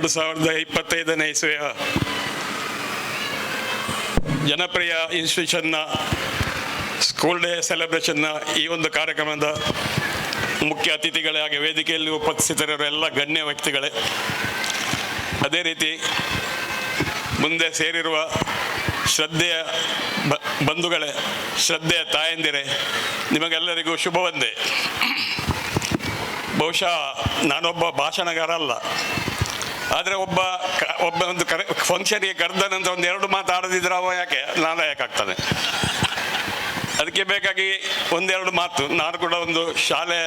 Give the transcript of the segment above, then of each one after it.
2025ನೇ ಇಸವಿಯ ಜನಪ್ರಿಯ ಇನ್ಸ್ಟಿಟ್ಯೂಷನ್ನ school day ಸೆಲೆಬ್ರೇಷನ್ನ ಈ ಒಂದು ಕಾರ್ಯಕ್ರಮದ ಮುಖ್ಯ ಅತಿಥಿಗಳೇ ಹಾಗೆ ವೇದಿಕೆಯಲ್ಲಿ ಉಪಸ್ಥಿತರಿರುವ ಎಲ್ಲ ಗಣ್ಯ ವ್ಯಕ್ತಿಗಳೇ, ಅದೇ ರೀತಿ ಮುಂದೆ ಸೇರಿರುವ ಶ್ರದ್ಧೆಯ ಬಂಧುಗಳೇ, ಶ್ರದ್ಧೆಯ ತಾಯಂದಿರೇ, ನಿಮಗೆಲ್ಲರಿಗೂ ಶುಭವಂದೇ. ಬಹುಶಃ ನಾನೊಬ್ಬ ಭಾಷಣಗಾರ ಅಲ್ಲ, ಆದರೆ ಒಬ್ಬ ಒಂದು ಫಂಕ್ಷನ್ಗೆ ಕರೆದ ನಂತರ ಒಂದು ಎರಡು ಮಾತು ಆಡದಿದ್ರೆ ಅವ ಯಾಕೆ ನಾಲಾಯಕ ಆಗ್ತಾನೆ. ಅದಕ್ಕೆ ಬೇಕಾಗಿ ಒಂದೆರಡು ಮಾತು. ನಾನು ಕೂಡ ಒಂದು ಶಾಲೆ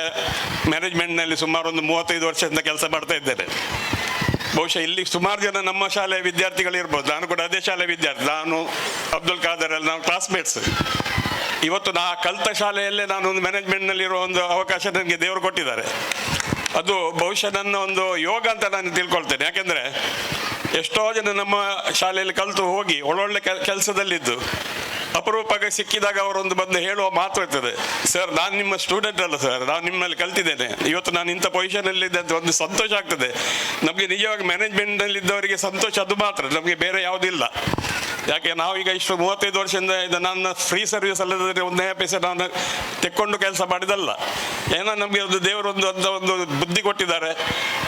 ಮ್ಯಾನೇಜ್ಮೆಂಟ್ನಲ್ಲಿ ಸುಮಾರು ಒಂದು 35 ವರ್ಷದಿಂದ ಕೆಲಸ ಮಾಡ್ತಾ ಇದ್ದೇನೆ. ಬಹುಶಃ ಇಲ್ಲಿ ಸುಮಾರು ಜನ ನಮ್ಮ ಶಾಲೆಯ ವಿದ್ಯಾರ್ಥಿಗಳಿರ್ಬೋದು. ನಾನು ಕೂಡ ಅದೇ ಶಾಲೆ ವಿದ್ಯಾರ್ಥಿ. ನಾನು ಅಬ್ದುಲ್ ಖಾದರ್ ಅಲ್ಲಿ ನಾವು ಕ್ಲಾಸ್ಮೇಟ್ಸ್. ಇವತ್ತು ನಾ ಕಲಿತ ಶಾಲೆಯಲ್ಲೇ ನಾನು ಒಂದು ಮ್ಯಾನೇಜ್ಮೆಂಟ್ನಲ್ಲಿರೋ ಒಂದು ಅವಕಾಶ ನನಗೆ ದೇವರು ಕೊಟ್ಟಿದ್ದಾರೆ. ಅದು ಬಹುಶಃ ನನ್ನ ಒಂದು ಯೋಗ ಅಂತ ನಾನು ತಿಳ್ಕೊಳ್ತೇನೆ. ಯಾಕೆಂದರೆ ಎಷ್ಟೋ ಜನ ನಮ್ಮ ಶಾಲೆಯಲ್ಲಿ ಕಲಿತು ಹೋಗಿ ಒಳ್ಳೊಳ್ಳೆ ಕೆಲಸದಲ್ಲಿದ್ದು ಅಪರೂಪಕ್ಕೆ ಸಿಕ್ಕಿದಾಗ ಅವರೊಂದು ಬಂದು ಹೇಳುವ ಮಾತು ಇರ್ತದೆ, ಸರ್ ನಾನು ನಿಮ್ಮ ಸ್ಟೂಡೆಂಟ್ ಅಲ್ಲ ಸರ್, ನಾನು ನಿಮ್ಮಲ್ಲಿ ಕಲ್ತಿದ್ದೇನೆ, ಇವತ್ತು ನಾನು ಇಂಥ ಪೊಸಿಷನಲ್ಲಿದ್ದೆ ಅಂತ ಒಂದು ಸಂತೋಷ ಆಗ್ತದೆ ನಮಗೆ. ನಿಜವಾಗಿ ಮ್ಯಾನೇಜ್ಮೆಂಟ್ನಲ್ಲಿದ್ದವರಿಗೆ ಸಂತೋಷ ಅದು ಮಾತ್ರ, ನಮಗೆ ಬೇರೆ ಯಾವುದಿಲ್ಲ. ಯಾಕೆ ನಾವೀಗ ಇಷ್ಟು 35 ವರ್ಷದಿಂದ ಇದು ನನ್ನ ಫ್ರೀ ಸರ್ವಿಸ್ ಅಲ್ಲದ್ರೆ ಒಂದು ಪೈಸೆ ನಾನು ತೆಕ್ಕೊಂಡು ಕೆಲಸ ಮಾಡಿದಲ್ಲ. ಏನೋ ನಮಗೆ ಒಂದು ದೇವರೊಂದು ಅಂತ ಒಂದು ಬುದ್ಧಿ ಕೊಟ್ಟಿದ್ದಾರೆ.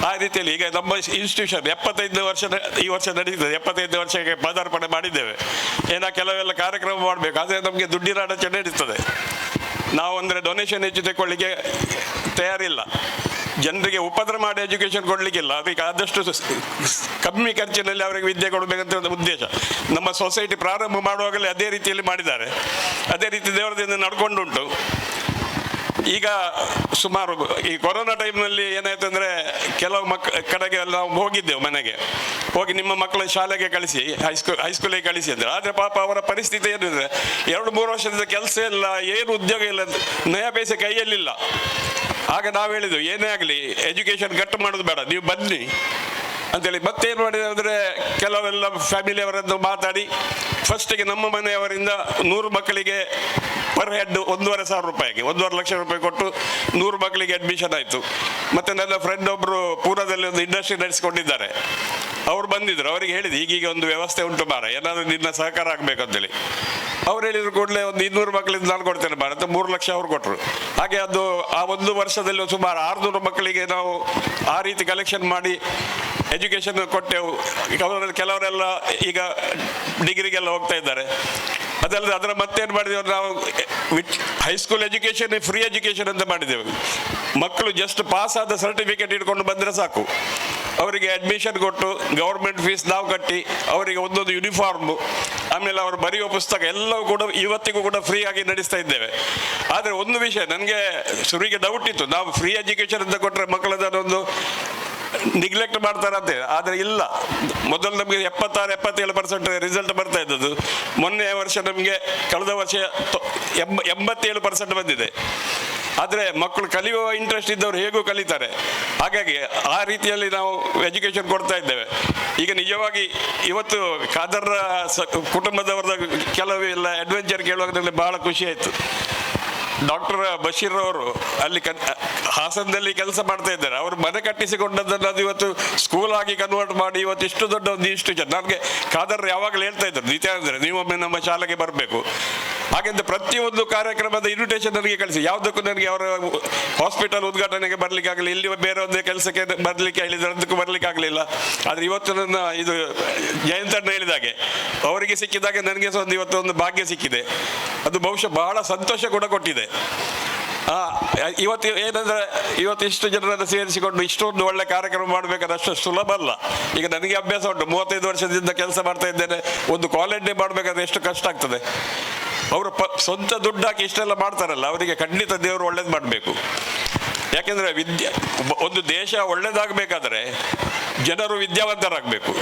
ಆ ರೀತಿಯಲ್ಲಿ ಈಗ ನಮ್ಮ ಇನ್ಸ್ಟಿಟ್ಯೂಷನ್ 75 ವರ್ಷ ಈ ವರ್ಷ ನಡೀತದೆ. 75 ವರ್ಷಕ್ಕೆ ಪದಾರ್ಪಣೆ ಮಾಡಿದ್ದೇವೆ. ಏನೋ ಕೆಲವೆಲ್ಲ ಕಾರ್ಯಕ್ರಮ ಮಾಡಬೇಕು, ಆದರೆ ನಮಗೆ ದುಡ್ಡಿನ ಅಡಚಣೆ ನಡೀತದೆ. ನಾವು ಅಂದರೆ ಡೊನೇಷನ್ ಹೆಚ್ಚು ತಗೊಳ್ಳಿಕ್ಕೆ ತಯಾರಿಲ್ಲ, ಜನರಿಗೆ ಉಪದ್ರ ಮಾಡಿ ಎಜುಕೇಷನ್ ಕೊಡಲಿಕ್ಕಿಲ್ಲ. ಅದಕ್ಕೆ ಆದಷ್ಟು ಕಮ್ಮಿ ಖರ್ಚಿನಲ್ಲಿ ಅವರಿಗೆ ವಿದ್ಯೆ ಕೊಡಬೇಕಂತ ಒಂದು ಉದ್ದೇಶ. ನಮ್ಮ ಸೊಸೈಟಿ ಪ್ರಾರಂಭ ಮಾಡುವಾಗಲೇ ಅದೇ ರೀತಿಯಲ್ಲಿ ಮಾಡಿದ್ದಾರೆ, ಅದೇ ರೀತಿ ದೇವರದಿಂದ ನಡ್ಕೊಂಡುಂಟು. ಈಗ ಸುಮಾರು ಈ ಕೊರೋನಾ ಟೈಮ್ನಲ್ಲಿ ಏನಾಯ್ತು ಅಂದರೆ ಕೆಲವು ಕಡೆಗೆ ನಾವು ಹೋಗಿದ್ದೆವು, ಮನೆಗೆ ಹೋಗಿ ನಿಮ್ಮ ಮಕ್ಕಳ ಶಾಲೆಗೆ ಕಳಿಸಿ, ಹೈಸ್ಕೂಲಿಗೆ ಕಳಿಸಿ ಅಂದರೆ. ಆದರೆ ಪಾಪ ಅವರ ಪರಿಸ್ಥಿತಿ ಏನಿದೆ, 2-3 ವರ್ಷದಿಂದ ಕೆಲಸ ಇಲ್ಲ, ಏನು ಉದ್ಯೋಗ ಇಲ್ಲ, ನಯ ಪೈಸೆ ಕೈಯಲ್ಲಿಲ್ಲ. ಆಗ ನಾವು ಹೇಳಿದ್ವು, ಏನೇ ಆಗಲಿ ಎಜುಕೇಷನ್ ಕಟ್ ಮಾಡೋದು ಬೇಡ, ನೀವು ಬನ್ನಿ ಅಂತೇಳಿ. ಮತ್ತೇನು ಮಾಡಿದೆ ಅಂದರೆ ಕೆಲವೆಲ್ಲ ಫ್ಯಾಮಿಲಿಯವರನ್ನು ಮಾತಾಡಿ ಫಸ್ಟಿಗೆ ನಮ್ಮ ಮನೆಯವರಿಂದ 100 ಮಕ್ಕಳಿಗೆ ಪರ್ ಹೆಡ್ 1,500,000 ರೂಪಾಯಿಗೆ 1,5 ಲಕ್ಷ ರೂಪಾಯಿ ಕೊಟ್ಟು 100 ಮಕ್ಕಳಿಗೆ ಅಡ್ಮಿಷನ್ ಆಯಿತು. ಮತ್ತು ನನ್ನ ಫ್ರೆಂಡ್ ಒಬ್ಬರು ಪೂರ್ವದಲ್ಲಿ ಒಂದು ಇಂಡಸ್ಟ್ರಿ ನಡೆಸಿಕೊಂಡಿದ್ದಾರೆ, ಅವ್ರು ಬಂದಿದ್ರು. ಅವರಿಗೆ ಹೇಳಿದ್ರು, ಈಗೀಗ ಒಂದು ವ್ಯವಸ್ಥೆ ಉಂಟು ಮಾರ, ಏನಾದರೂ ನಿನ್ನ ಸಹಕಾರ ಆಗಬೇಕಂತೇಳಿ. ಅವ್ರು ಹೇಳಿದ್ರು ಕೂಡಲೇ ಒಂದು 200 ಮಕ್ಕಳಿಂದ ನಾನು ಕೊಡ್ತೇನೆ ಮಾರ ಅಂತ 3 ಲಕ್ಷ ಅವ್ರು ಕೊಟ್ಟರು. ಹಾಗೆ ಅದು ಆ ಒಂದು ವರ್ಷದಲ್ಲಿ ಸುಮಾರು 600 ಮಕ್ಕಳಿಗೆ ನಾವು ಆ ರೀತಿ ಕಲೆಕ್ಷನ್ ಮಾಡಿ ಎಜುಕೇಷನ್ ಕೊಟ್ಟೆವು. ಕೆಲವರೆಲ್ಲ ಈಗ ಡಿಗ್ರಿಗೆಲ್ಲ ಹೋಗ್ತಾ ಇದ್ದಾರೆ. ಅದಲ್ಲದೆ ಅದರ ಮತ್ತೇನು ಮಾಡಿದೆವು ನಾವು, ಹೈಸ್ಕೂಲ್ ಎಜುಕೇಷನ್ ಫ್ರೀ ಎಜುಕೇಷನ್ ಅಂತ ಮಾಡಿದೆವು. ಮಕ್ಕಳು ಜಸ್ಟ್ ಪಾಸ್ ಆದ ಸರ್ಟಿಫಿಕೇಟ್ ಇಟ್ಕೊಂಡು ಬಂದರೆ ಸಾಕು, ಅವರಿಗೆ ಅಡ್ಮಿಷನ್ ಕೊಟ್ಟು ಗೌರ್ಮೆಂಟ್ ಫೀಸ್ ನಾವು ಕಟ್ಟಿ ಅವರಿಗೆ ಒಂದೊಂದು ಯೂನಿಫಾರ್ಮು, ಆಮೇಲೆ ಅವರು ಬರೆಯುವ ಪುಸ್ತಕ ಎಲ್ಲವೂ ಕೂಡ ಇವತ್ತಿಗೂ ಕೂಡ ಫ್ರೀ ಆಗಿ ನಡೆಸ್ತಾ ಇದ್ದೇವೆ. ಆದರೆ ಒಂದು ವಿಷಯ ನನಗೆ ಶುರುವಿಗೆ ಡೌಟ್ ಇತ್ತು, ನಾವು ಫ್ರೀ ಎಜುಕೇಷನ್ ಅಂತ ಕೊಟ್ಟರೆ ಮಕ್ಕಳದನ್ನೊಂದು ನಿಗ್ಲೆಕ್ಟ್ ಮಾಡ್ತಾರಂತೆ. ಆದರೆ ಇಲ್ಲ, ಮೊದಲು ನಮಗೆ 76-77% ರಿಸಲ್ಟ್ ಬರ್ತಾ ಇದ್ದದ್ದು. ಮೊನ್ನೆ ವರ್ಷ ನಮಗೆ ಕಳೆದ ವರ್ಷ 87% ಬಂದಿದೆ. ಆದರೆ ಮಕ್ಕಳು ಕಲಿಯುವ ಇಂಟ್ರೆಸ್ಟ್ ಇದ್ದವರು ಹೇಗೂ ಕಲಿತಾರೆ. ಹಾಗಾಗಿ ಆ ರೀತಿಯಲ್ಲಿ ನಾವು ಎಜುಕೇಷನ್ ಕೊಡ್ತಾ ಇದ್ದೇವೆ. ಈಗ ನಿಜವಾಗಿ ಇವತ್ತು ಖಾದರ್ ಕುಟುಂಬದವರದ ಕೆಲವೆಲ್ಲ ಅಡ್ವೆಂಚರ್ ಕೇಳುವಾಗ ನನಗೆ ಬಹಳ ಖುಷಿ ಆಯಿತು. ಡಾಕ್ಟರ್ ಬಶೀರ್ ಅವರು ಅಲ್ಲಿ ಹಾಸನದಲ್ಲಿ ಕೆಲಸ ಮಾಡ್ತಾ ಇದ್ದಾರೆ. ಅವರು ಮನೆ ಕಟ್ಟಿಸಿಕೊಂಡದ್ದನ್ನು ಅದು ಇವತ್ತು ಸ್ಕೂಲ್ ಆಗಿ ಕನ್ವರ್ಟ್ ಮಾಡಿ ಇವತ್ತು ಇಷ್ಟು ದೊಡ್ಡ ಒಂದು ಇನ್ಸ್ಟಿಟ್ಯೂಷನ್. ನನಗೆ ಖಾದರ್ ಯಾವಾಗಲೂ ಹೇಳ್ತಾ ಇದ್ದರು, ನಿತ್ಯಾನಂದ್ರೆ ನೀವೊಮ್ಮೆ ನಮ್ಮ ಶಾಲೆಗೆ ಬರಬೇಕು. ಹಾಗೆಂತ ಪ್ರತಿಯೊಂದು ಕಾರ್ಯಕ್ರಮದ ಇನ್ವಿಟೇಷನ್ ನನಗೆ ಕಳಿಸಿ. ಯಾವುದಕ್ಕೂ ನನಗೆ ಅವರ ಹಾಸ್ಪಿಟಲ್ ಉದ್ಘಾಟನೆಗೆ ಬರಲಿಕ್ಕೆ ಆಗಲಿ, ಇಲ್ಲಿ ಬೇರೆ ಒಂದೇ ಕೆಲಸಕ್ಕೆ ಬರಲಿಕ್ಕೆ ಹೇಳಿದ್ರೆ ಅದಕ್ಕೂ ಬರಲಿಕ್ಕೆ ಆಗಲಿಲ್ಲ. ಆದರೆ ಇವತ್ತು ನನ್ನ ಇದು ಜಯಂತಣ್ಣ ಹೇಳಿದಾಗೆ ಅವರಿಗೆ ಸಿಕ್ಕಿದಾಗ ನನಗೆ ಸಹ ಇವತ್ತು ಒಂದು ಭಾಗ್ಯ ಸಿಕ್ಕಿದೆ. ಅದು ಬಹುಶಃ ಬಹಳ ಸಂತೋಷ ಕೂಡ ಕೊಟ್ಟಿದೆ. ಇವತ್ತು ಏನಂದರೆ ಇವತ್ತು ಇಷ್ಟು ಜನರನ್ನು ಸೇರಿಸಿಕೊಂಡು ಇಷ್ಟೊಂದು ಒಳ್ಳೆ ಕಾರ್ಯಕ್ರಮ ಮಾಡಬೇಕಾದ್ರೆ ಅಷ್ಟು ಸುಲಭ ಅಲ್ಲ. ಈಗ ನನಗೆ ಅಭ್ಯಾಸ ಉಂಟು, 35 ವರ್ಷದಿಂದ ಕೆಲಸ ಮಾಡ್ತಾ ಇದ್ದೇನೆ. ಒಂದು ಕಾಲೇಜೇ ಮಾಡಬೇಕಾದ್ರೆ ಎಷ್ಟು ಕಷ್ಟ ಆಗ್ತದೆ. ಅವರು ಸ್ವಂತ ದುಡ್ಡು ಹಾಕಿ ಇಷ್ಟೆಲ್ಲ ಮಾಡ್ತಾರಲ್ಲ, ಅವರಿಗೆ ಖಂಡಿತ ದೇವರು ಒಳ್ಳೇದು ಮಾಡಬೇಕು. ಯಾಕೆಂದರೆ ಒಂದು ದೇಶ ಒಳ್ಳೇದಾಗಬೇಕಾದ್ರೆ ಜನರು ವಿದ್ಯಾವಂತರಾಗಬೇಕು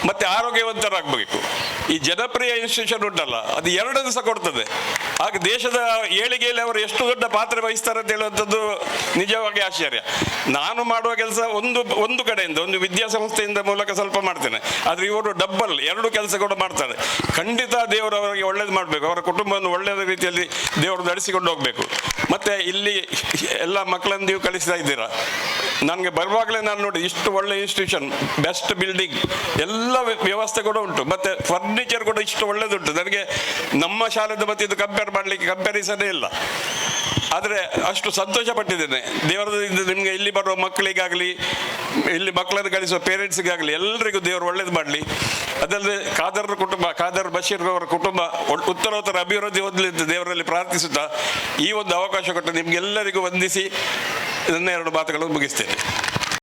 ಮತ್ತು ಆರೋಗ್ಯವಂತರಾಗಬೇಕು. ಈ ಜನಪ್ರಿಯ ಇನ್ಸ್ಟಿಟ್ಯೂಷನ್ ಉಂಟಲ್ಲ, ಅದು 2 ದಿವಸ ಕೊಡ್ತದೆ. ಹಾಗೆ ದೇಶದ ಏಳಿಗೆಯಲ್ಲಿ ಅವರು ಎಷ್ಟು ದೊಡ್ಡ ಪಾತ್ರ ವಹಿಸ್ತಾರೆ ಅಂತ ಹೇಳುವಂಥದ್ದು ನಿಜವಾಗಿ ಆಶ್ಚರ್ಯ. ನಾನು ಮಾಡುವ ಕೆಲಸ ಒಂದು ಕಡೆಯಿಂದ ಒಂದು ವಿದ್ಯಾಸಂಸ್ಥೆಯಿಂದ ಮೂಲಕ ಸ್ವಲ್ಪ ಮಾಡ್ತೇನೆ, ಆದರೆ ಇವರು ಡಬ್ಬಲ್ 2 ಕೆಲಸ ಕೂಡ ಮಾಡ್ತಾರೆ. ಖಂಡಿತ ದೇವರು ಅವರಿಗೆ ಒಳ್ಳೇದು ಮಾಡಬೇಕು, ಅವರ ಕುಟುಂಬವನ್ನು ಒಳ್ಳೆಯ ರೀತಿಯಲ್ಲಿ ದೇವರು ನಡೆಸಿಕೊಂಡು ಹೋಗಬೇಕು. ಮತ್ತೆ ಇಲ್ಲಿ ಎಲ್ಲ ಮಕ್ಕಳನ್ನು ನೀವು ಕಲಿಸ್ತಾ ಇದ್ದೀರಾ. ನನಗೆ ಬರುವಾಗಲೇ ನಾನು ನೋಡಿ ಇಷ್ಟು ಒಳ್ಳೆ ಇನ್ಸ್ಟಿಟ್ಯೂಷನ್, ಬೆಸ್ಟ್ ಬಿಲ್ಡಿಂಗ್, ಎಲ್ಲ ವ್ಯವಸ್ಥೆ ಕೂಡ ಉಂಟು, ಮತ್ತೆ ಫರ್ನಿಚರ್ ಕೂಡ ಇಷ್ಟು ಒಳ್ಳೇದುಂಟು. ನನಗೆ ನಮ್ಮ ಶಾಲೆದ ಮತ್ತೆ ಇದು ಕಂಪೇರ್ ಮಾಡಲಿಕ್ಕೆ ಕಂಪ್ಯಾರಿಸನೇ ಇಲ್ಲ. ಆದರೆ ಅಷ್ಟು ಸಂತೋಷ ಪಟ್ಟಿದ್ದೇನೆ. ದೇವರದಿಂದ ನಿಮಗೆ ಇಲ್ಲಿ ಬರುವ ಮಕ್ಕಳಿಗಾಗಲಿ, ಇಲ್ಲಿ ಮಕ್ಕಳನ್ನು ಕಲಿಸುವ ಪೇರೆಂಟ್ಸ್ಗಾಗಲಿ ಎಲ್ಲರಿಗೂ ದೇವರು ಒಳ್ಳೇದು ಮಾಡಲಿ. ಅದಲ್ಲದೆ ಖಾದರ್ ಬಶೀರ್ ಅವರ ಕುಟುಂಬ ಉತ್ತರೋತ್ತರ ಅಭಿವೃದ್ಧಿ ಹೊಂದಲಿ ಅಂತ ದೇವರಲ್ಲಿ ಪ್ರಾರ್ಥಿಸುತ್ತಾ ಈ ಒಂದು ಅವಕಾಶ ಕೊಟ್ಟು ನಿಮಗೆಲ್ಲರಿಗೂ ವಂದಿಸಿ ನನ್ನ 2 ಮಾತುಗಳನ್ನು ಮುಗಿಸ್ತೇನೆ.